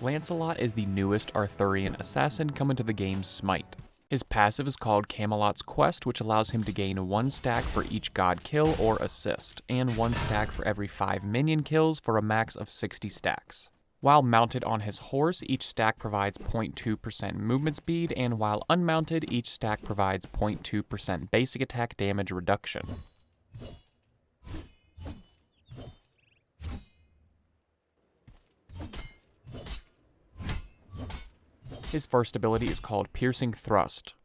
Lancelot is the newest Arthurian assassin coming to the game SMITE. His passive is called Camelot's Quest, which allows him to gain 1 stack for each god kill or assist, and 1 stack for every 5 minion kills for a max of 60 stacks. While mounted on his horse, each stack provides 0.2% movement speed, and while unmounted, each stack provides 0.2% basic attack damage reduction. His first ability is called Piercing Thrust.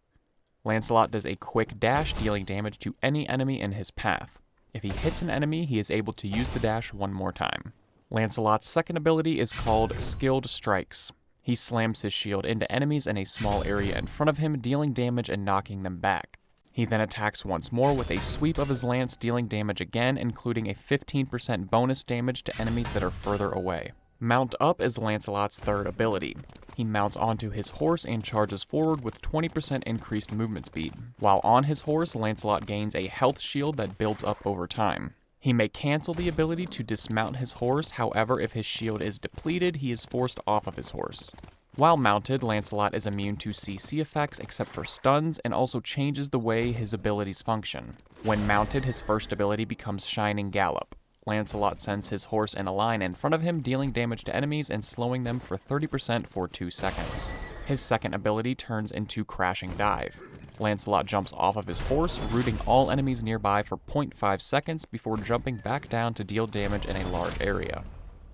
Lancelot does a quick dash, dealing damage to any enemy in his path. If he hits an enemy, he is able to use the dash one more time. Lancelot's second ability is called Skilled Strikes. He slams his shield into enemies in a small area in front of him, dealing damage and knocking them back. He then attacks once more with a sweep of his lance, dealing damage again, including a 15% bonus damage to enemies that are further away. Mount Up is Lancelot's third ability. He mounts onto his horse and charges forward with 20% increased movement speed. While on his horse, Lancelot gains a health shield that builds up over time. He may cancel the ability to dismount his horse, however, if his shield is depleted, he is forced off of his horse. While mounted, Lancelot is immune to CC effects except for stuns, and also changes the way his abilities function. When mounted, his first ability becomes Shining Gallop. Lancelot sends his horse in a line in front of him, dealing damage to enemies and slowing them for 30% for 2 seconds. His second ability turns into Crashing Dive. Lancelot jumps off of his horse, rooting all enemies nearby for 0.5 seconds before jumping back down to deal damage in a large area.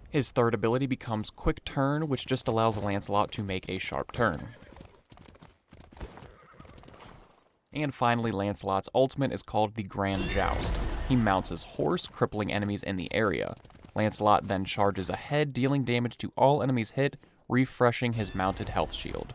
His third ability becomes Quick Turn, which just allows Lancelot to make a sharp turn. And finally, Lancelot's ultimate is called the Grand Joust. He mounts his horse, crippling enemies in the area. Lancelot then charges ahead, dealing damage to all enemies hit, refreshing his mounted health shield.